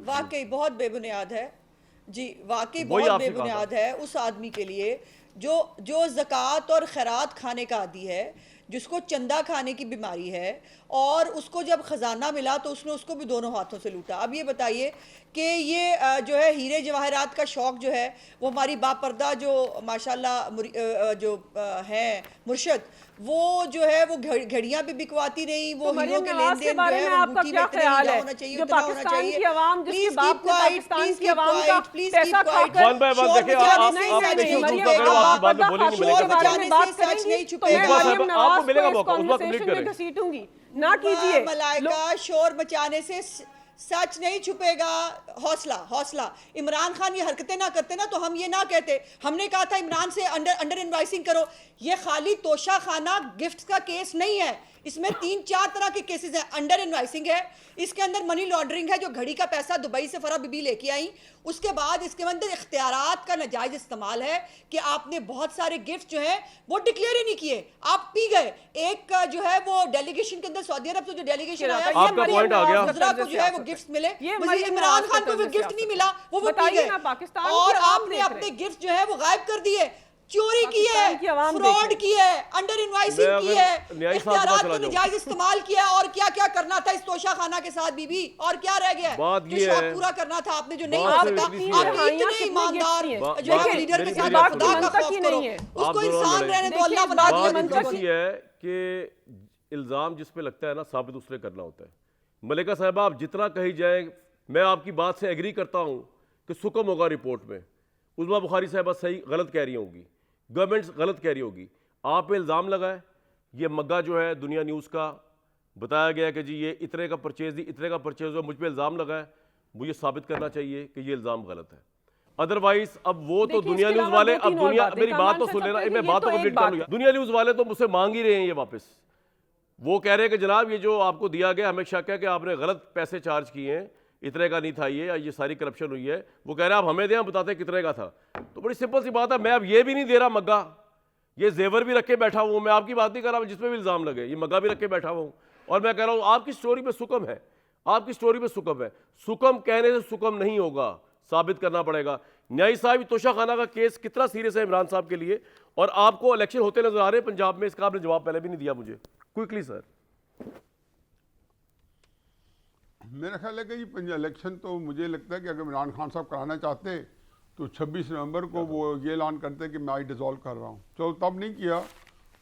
वाकई बहुत बेबुनियाद है जी, वाकई बहुत बेबुनियाद है उस आदमी के लिए जो ज़कात और खैरात खाने का आदी है, जिसको चंदा खाने की बीमारी है, और उसको जब ख़जाना मिला तो उसने उसको भी दोनों हाथों से लूटा। अब ये बताइए कि ये जो है हीरे जवाहरात का शौक जो है वो हमारी बापर्दा जो माशाल्लाह जो है मुर्शद, वो जो है वो घड़ियां भी बिकवाती रही, वो तो हीरो मरियम के नवाज लेन के देन बारे जो में है वो आपका अंगूठी क्या में इतना ख्याल है? होना चाहिए, जो उतना होना पाकिस्तान चाहिए। की आवाम, जिसके प्लीज बाप कीप ने क्वाइट, पाकिस्तान प्लीज की कीप आवाम का क्वाइट, प्लीज पैसा कीप क्वाइट। खाकर वन बाय वन शोर देखिए, मचाने आप से नहीं, आप सच नहीं, नहीं इश्यूज मरियम, कर रहे हो, छुपेगा, आपकी बात में बापर्दा बोलेंगे खातून शोर के बारे मिलेगा। में मचाने बात से सच करेंगी नहीं तो मैं छुपेगा। मरियम आपको नवाज को मिलेगा इस मौका, उस बात कॉन्वर्सेशन कंप्लीट में करें। घसीटूंगी, ना कीजिए। मलाइका, शोर मचाने से सच नहीं छुपेगा। हौसला हौसला। इमरान खान ये हरकतें ना करते ना तो हम ये ना कहते। हमने कहा था इमरान से अंडर इनवाइसिंग करो। ये खाली तोशा खाना गिफ्ट का केस नहीं है, इसमें 3-4 तरह के केसेस हैं। अंडर इनवाइसिंग है, इसके अंदर मनी लॉन्ड्रिंग है, जो घड़ी का पैसा दुबई से फरा बीबी लेके आई। उसके बाद इसके अंदर इख्तियारात का नाजायज इस्तेमाल है कि आपने बहुत सारे गिफ्ट जो है वो डिक्लेयर ही नहीं किए, आप पी गए। एक जो है वो डेलीगेशन के अंदर सऊदी अरब से जो डेलीगेशन आया, ये आपका मरियम पॉइंट आ गया। नवाज का गुजरा को तर्ज जो है वो सियासत गिफ्ट मिले, ये मजीद मरियम इमरान नवाज का खान को वो तर्ज गिफ्ट नहीं सियासत मिला, वो पी बताइए गए। ना, पाकिस्तान की और आवाम आपने देख अपने रहे हैं। गिफ्ट जो है वो गायब कर दिए, चोरी की पाकिस्तान है, की आवाम फ्रॉड देख की है, अंडर इनवाइसिंग मैं की अगर है, न्यायी साहब के पास इख्तियारात चला का जाऊं। नाजायज इस्तेमाल किया है। और क्या क्या करना था इस तोशा खाना के साथ बीबी, और क्या रह गया है? बात जो ये शौक है, पूरा करना था आपने, जो नहीं बात हो सिर्फ सका। इतनी सी आप है। इतने कितने ईमानदार गिफ्ट बा- जो है बात- लीडर के मेरी- साथ मेरी आप बात खुदा सुनिए। का खौफ की करो, नहीं है। उसको आप दोनों इंसान लड़े। रहने दो, देखिए, अल्लाह इस बना बात दिया में तुमको। मंतक ऐसी है कि इल्ज़ाम जिस पे लगता है ना, साबित उसने करना होता है। मलिका साहबा, आप जितना कही जाए, मैं आपकी बात से एग्री करता हूँ कि सुकम होगा रिपोर्ट में। उज़मा बुखारी साहबा सही गलत कह रही होंगी, गवर्नमेंट गलत कह रही होगी। आप पे इल्ज़ाम लगाए, ये मग्गा जो है दुनिया न्यूज़ का बताया गया कि जी ये इतने का परचेज दी, इतने का परचेज हुआ, मुझ पे इल्ज़ाम लगाए, मुझे साबित करना चाहिए कि ये इल्ज़ाम गलत है। अदरवाइज अब वो तो देखिए, दुनिया इसके न्यूज़ अलावा वाले, दो अब तीन और दुनिया, बातें। मेरी बात तो कामान सुन साहब लेना, कहते मैं हैं, बात ये तो तो कंप्लीट एक कर बात लूँ। दुनिया न्यूज़ वाले तो मुझसे मांग ही रहे हैं ये वापस। वो कह रहे हैं कि जनाब ये जो आपको दिया गया, हमें शक है कि आपने गलत पैसे चार्ज किए हैं, इतने का नहीं था ये सारी करप्शन हुई है। वो कह रहे हैं आप हमें दें, हम बताते हैं कितने का था। तो बड़ी सिंपल सी बात है, मैं अब ये भी नहीं दे रहा मग्गा, ये जेवर भी रख के बैठा हुआ हूँ। मैं आपकी बात नहीं कर रहा, जिसमें भी इल्ज़ाम लगे, ये मग्गा भी रख के बैठा हुआ हूँ। और मैं कह रहा हूँ आपकी स्टोरी पे सुकम है, आपकी स्टोरी पे सुकम है। सुकम कहने से सुकम नहीं होगा, साबित करना पड़ेगा। न्यायी साहब, तोशा खाना का केस कितना सीरियस है इमरान साहब के लिए, और आपको इलेक्शन होते नजर आ रहे हैं पंजाब में, इसका आपने जवाब पहले भी नहीं दिया मुझे। Quickly sir. मेरा ख्याल है कि ये इलेक्शन तो मुझे लगता है कि अगर इमरान खान साहब कराना चाहते तो 26 नवंबर को वो ये ऐलान करते कि मैं आई डिज़ोल्व कर रहा हूँ। चलो तब नहीं किया,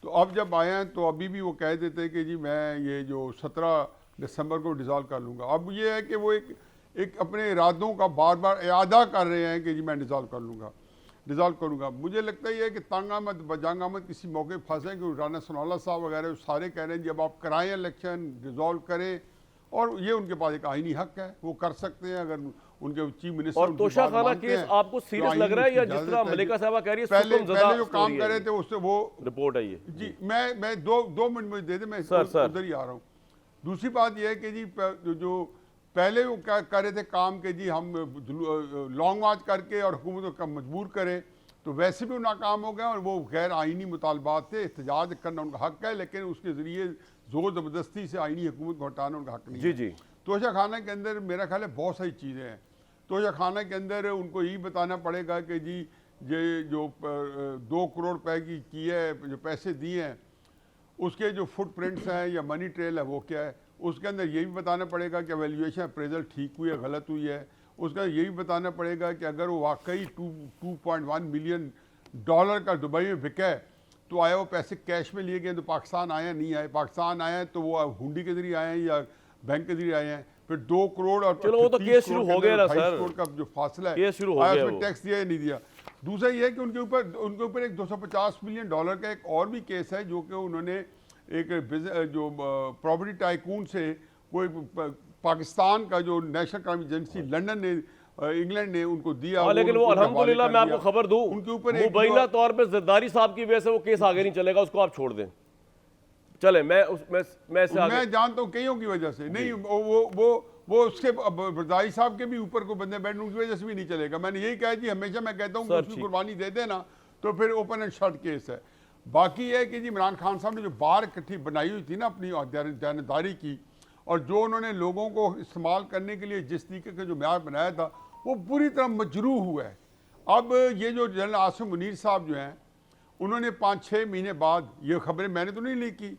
तो अब जब आए हैं तो अभी भी वो कह देते कि जी मैं ये जो 17 दिसंबर को डिज़ोल्व कर लूँगा। अब ये है कि वो एक अपने इरादों का बार बार इरादा कर रहे हैं कि जी मैं डिज़ोल्व करूँगा। मुझे लगता ही है कि तंग आमद बजंग आमद किसी मौके फंसे कि राना सनाउल्लाह साहब वगैरह सारे कह रहे हैं जब आप कराएं इलेक्शन, डिज़ोल्व करें, और ये उनके पास एक आईनी हक है, वो कर सकते हैं अगर उनके चीफ मिनिस्टर। और तोशा खाना केस आपको सीरियस लग रहा है, या जिस तरह मलिका साहबा कह रही है पहले सुकम जो काम कर रहे थे उससे वो रिपोर्ट है ये। जी मैं दो मिनट मुझे दे दे, मैं सर। उधर ही आ रहा हूँ। दूसरी बात यह है कि जी जो पहले वो क्या कर रहे थे काम के जी हम लॉन्ग मार्च करके और हुकूमत को मजबूर करें, तो वैसे भी वो नाकाम हो गए और वो गैर आइनी मुतालबात थे, एहतजाज करना उनका हक है, लेकिन उसके ज़रिए ज़ोर ज़बरदस्ती से आइनी हुकूमत को हटाना उनका हक नहीं है। जी। तोशा खाना के अंदर मेरा ख्याल है बहुत सारी चीज़ें हैं। तोशा खाना के अंदर उनको यही बताना पड़ेगा कि जी ये जो 2 करोड़ रुपए की है, जो पैसे दिए हैं, उसके जो फुटप्रिंट्स हैं या मनी ट्रेल है वो क्या है। उसके अंदर ये भी बताना पड़ेगा कि वैल्यूएशन अप्रेजल ठीक हुई है, गलत हुई है। उसके अंदर ये भी बताना पड़ेगा कि अगर वो वाकई 2.1 मिलियन डॉलर का दुबई में बिका है तो आया वो पैसे कैश में लिए गए तो पाकिस्तान आए नहीं आए, पाकिस्तान आए हैं तो वो हुंडी के जरिए आए हैं या बैंक के जरिए आए हैं। फिर 2 करोड़ और चलो वो तो 30 केस करोड़ शुरू के हो गया अंदर ना 28 सर, करोड़ का जो फासला है, केस शुरू हो आया गया उसमें वो। टैक्स दिया या नहीं दिया। दूसरा ये है कि उनके ऊपर एक 250 मिलियन डॉलर का एक और भी केस है जो कि उन्होंने एक जो प्रॉपर्टी टाइकून से कोई पाकिस्तान का जो नेशनल क्राइम एजेंसी लंदन ने इंग्लैंड ने उनको दिया। लेकिन वो अल्हम्दुलिल्लाह मैं आपको खबर दूं, उनके ऊपर मुबैना तौर पे जरदारी साहब की वजह से वो केस आगे नहीं चलेगा, उसको आप छोड़ दें। चले मैं से आगे मैं जानता हूँ कईयों की वजह से नहीं, वो उसके बरदाई साहब के भी ऊपर को बंदे बैठने की वजह से भी नहीं चलेगा। मैंने यही कहा जी, हमेशा मैं कहता हूँ उसकी कुर्बानी दे देना तो फिर ओपन एंड शट केस है। बाकी है कि जी इमरान खान साहब ने जो बार इकट्ठी बनाई हुई थी ना अपनी दायरेदारी की, और जो उन्होंने लोगों को इस्तेमाल करने के लिए जिस तरीके का जो म्यार बनाया था वो पूरी तरह मजरूह हुआ है। अब ये जो जनरल आसिम मुनीर साहब जो हैं उन्होंने 5-6 महीने बाद, ये खबरें मैंने तो नहीं लीक की,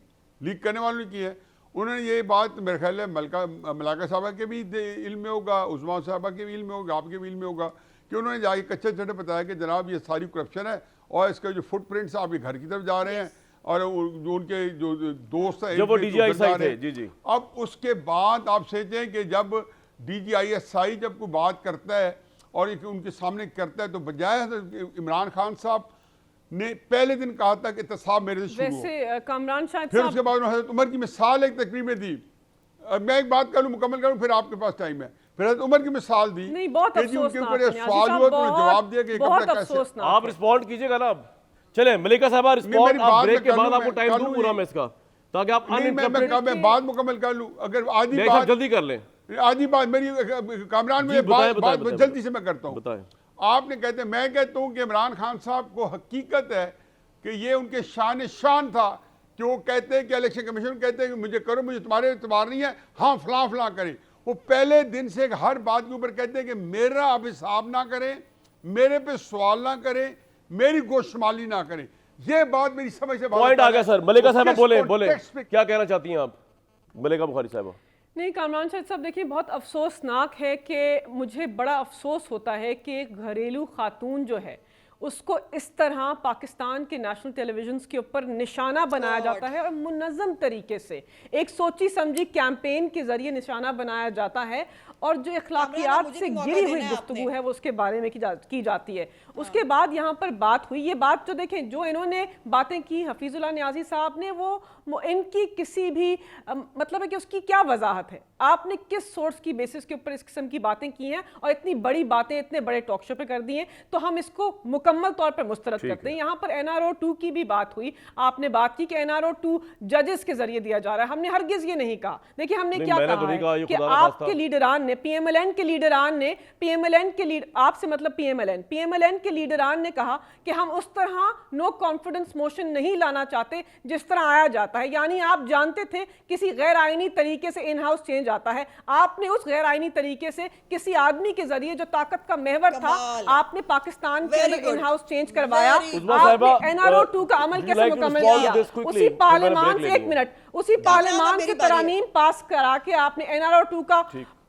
लीक करने वालों ने की है, उन्होंने ये बात मेरे ख्याल है मलाइका साहबा के भी इल्म में होगा, उस्मा साहबा के भी इल्म में होगा, आपके भी इल्म में होगा कि उन्होंने जाके कच्चे चटे बताया कि जनाब ये सारी करप्शन है और इसके जो फुटप्रिंट्स आपके घर की तरफ जा रहे हैं और जो उनके जो दोस्त हैं जब वो इनके DGI उधर जा रहे थे, हैं। जी जी। अब उसके बाद आप सोचें कि जब DGISI जब कोई बात करता है और उनके सामने करता है तो बजाय इमरान खान साहब ने पहले दिन कहा था कि एहतसाब मेरे से शुरू हो। वैसे कामरान शाहिद फिर साहब उसके बाद उन्होंने हज़रत उमर की मिसाल एक तकरीर में दी। मैं एक बात करूं, मुकम्मल करूं, फिर आपके पास टाइम है। फिर हज़रत उमर की मिसाल दी नहीं, बहुत कि जी उनके अफसोसनाक ऊपर ये है, सवाल यासिर हुआ साहब, तो उन्होंने जवाब दिया कि ये बहुत कपड़ा कैसे। अफसोसनाक आप है। रिस्पॉन्ड कीजिएगा ना अब। चले मलिका साहबा रिस्पॉन्ड, मेरी आप बात ब्रेक मैं के कर बाद लूं, आपको मैं टाइम कर दूं लूं पूरा ये। मैं इसका, ताकि आप नहीं, मैं बात मुकम्मल कर लूं। अगर आधी बात जल्दी कर लें। आधी बात मेरी कामरान जी, में बताएं, बात बताएं, जल्दी से मैं करता हूं। बताएं। आपने कहते हैं, मैं कहता हूं कि इमरान खान साहब को हकीकत है कि ये उनके शान था कि वो कहते हैं कि इलेक्शन कमीशन कहते हैं कि मुझे करो, मुझे तुम्हारे एतबार नहीं है, हाँ फलां फलां करें। वो पहले दिन से हर बात के ऊपर कहते हैं कि मेरा आप हिसाब ना करें, मेरे पे सवाल ना करें, मेरी गोशमाली ना करें। ये बात मेरी समझ से पॉइंट आ गया सर। मलिका साहबा बोले पे क्या कहना चाहती हैं आप, मलिका बुखारी साहबा? नहीं, कामरान शाहिद साहब देखिए, बहुत अफसोसनाक है कि मुझे बड़ा अफसोस होता है कि एक घरेलू खातून जो है उसको इस तरह पाकिस्तान के नेशनल टेलीविजन के ऊपर निशाना बनाया जाता है और मुनज़्ज़म तरीके से एक सोची समझी कैंपेन के जरिए निशाना बनाया जाता है और जो अखलाकियात से गिरी हुई गुफ्तगू है वो उसके बारे में की जाती है। उसके बाद यहाँ पर बात हुई, ये बात जो देखें जो इन्होंने बातें की हफीजुल्लाह नियाज़ी साहब ने, वो इनकी किसी भी मतलब है कि उसकी क्या वजाहत है, आपने किस सोर्स की बेसिस के ऊपर इस किस्म की बातें की हैं और इतनी बड़ी बातें इतने बड़े टॉक शो पे कर दी हैं, तो हम इसको मुकम्मल तौर पर मुस्तरद करते हैं। यहाँ पर NRO 2 की भी बात हुई, आपने बात की कि NRO 2 जजेस के जरिए दिया जा रहा है। हमने हरगिज ये नहीं कहा। देखिए हमने क्या कहा है कि आपके लीडरान ने, PMLN के लीडरान ने, आपसे मतलब PMLN के लीडरान ने कहा कि हम उस तरह नो कॉन्फिडेंस मोशन नहीं लाना चाहते जिस तरह आया जाता है। यानी आप जानते थे किसी गैर आईनी तरीके से इन हाउस चेंज आता है, आपने उस गैर आईनी तरीके से किसी आदमी के जरिए जो ताकत का महवर था, आपने पाकिस्तान के अंदर इन हाउस चेंज करवाया। आपने NRO 2 का अमल कैसे मुकम्मल किया? उसी पार्लियामान से, एक मिनट, उसी पार्लियामान से तरामीम पास करा के आपने NRO 2 का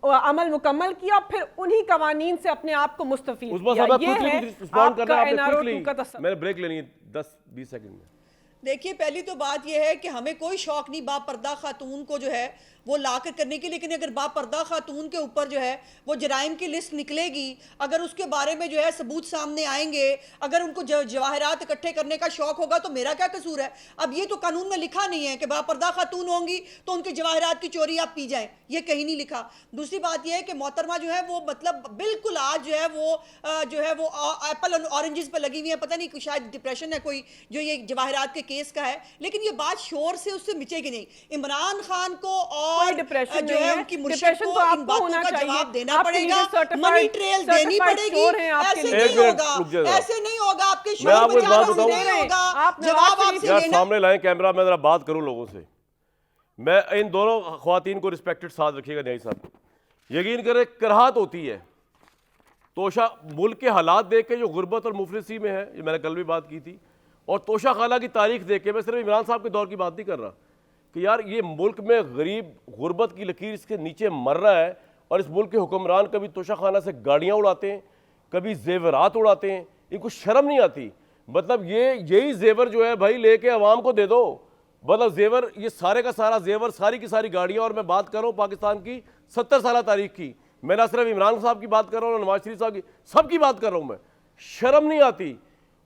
अमल मुकम्मल किया, फिर उन्हीं कवानीन से अपने आप को मुस्तफीद किया। ये है आपका NRO 2 का तस्वीर। मैंने ब्रेक लेनी है 10-20 सेकंड में। देखिए पहली तो बात यह है कि हमें कोई शौक नहीं बापर्दा खातून को जो है वो लाकर करने की, लेकिन अगर बापर्दा खातून के ऊपर जो है वो जराइम की लिस्ट निकलेगी, अगर उसके बारे में जो है सबूत सामने आएंगे, अगर उनको जवाहरात इकट्ठे करने का शौक होगा तो मेरा क्या कसूर है? अब ये तो कानून में लिखा नहीं है कि बापर्दा खातून होंगी तो उनके जवाहरात की चोरी आप पी जाएं, ये कहीं नहीं लिखा। दूसरी बात यह है कि मोहतरमा जो है वो मतलब बिल्कुल आज जो है वो एप्पल और ऑरेंजेस पर लगी हुई है, पता नहीं शायद डिप्रेशन है कोई जो ये जवाहरात के केस का है, लेकिन ये बात शोर से उससे मिटेगी नहीं। इमरान खान को और डिप्रेशन जो है उनकी मुर्शिद को इन बातों का जवाब देना पड़ेगा, मनी ट्रेल देनी पड़ेगी। ऐसे नहीं होगा, ऐसे नहीं होगा, आपके शोर में जवाब नहीं होगा, जवाब आपसे यार लेना। सामने लाएं कैमरा, मैं जरा बात करूं लोगों से। मैं इन दोनों ख्वातीन को रिस्पेक्टेड साथ रखिएगा न्याई साहब, यकीन करें कराहत होती है तोशा मुल्क के हालात देख के जो गुर्बत और मुफलिसी में है, ये मैंने कल भी बात की थी, और तोशा खाला की तारीख देख के, मैं सिर्फ इमरान साहब के दौर की बात नहीं कर रहा कि यार ये मुल्क में गरीब गुर्बत की लकीर इसके नीचे मर रहा है और इस मुल्क के हुक्मरान कभी तोशा खाना से गाड़ियाँ उड़ाते हैं, कभी जेवरात उड़ाते हैं, इनको शर्म नहीं आती। मतलब यही जेवर जो है भाई लेके अवाम को दे दो, मतलब जेवर, ये सारे का सारा जेवर, सारी की सारी गाड़ियाँ, और मैं बात कर रहा हूँ पाकिस्तान की 70 साल तारीख की, मैं ना सिर्फ इमरान साहब की बात कर रहा हूँ, नवाज शरीफ साहब की, सबकी बात कर रहा हूँ मैं। शर्म नहीं आती?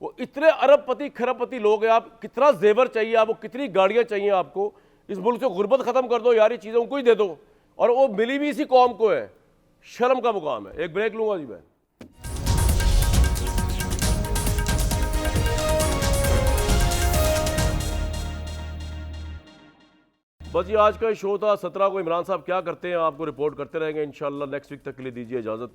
वो इतने अरबपति खरबपति लोग हैं, आप कितना जेवर चाहिए आपको, कितनी गाड़ियाँ चाहिए आपको? इस मुल्क से गुर्बत खत्म कर दो यार, ये चीज़ों को ही दे दो, और वो मिली भी इसी कौम को है। शर्म का मुकाम है। एक ब्रेक लूंगा जी मैं। बस ये आज का शो था। 17 को इमरान साहब क्या करते हैं आपको रिपोर्ट करते रहेंगे इंशाल्लाह। नेक्स्ट वीक तक के लिए दीजिए इजाज़त।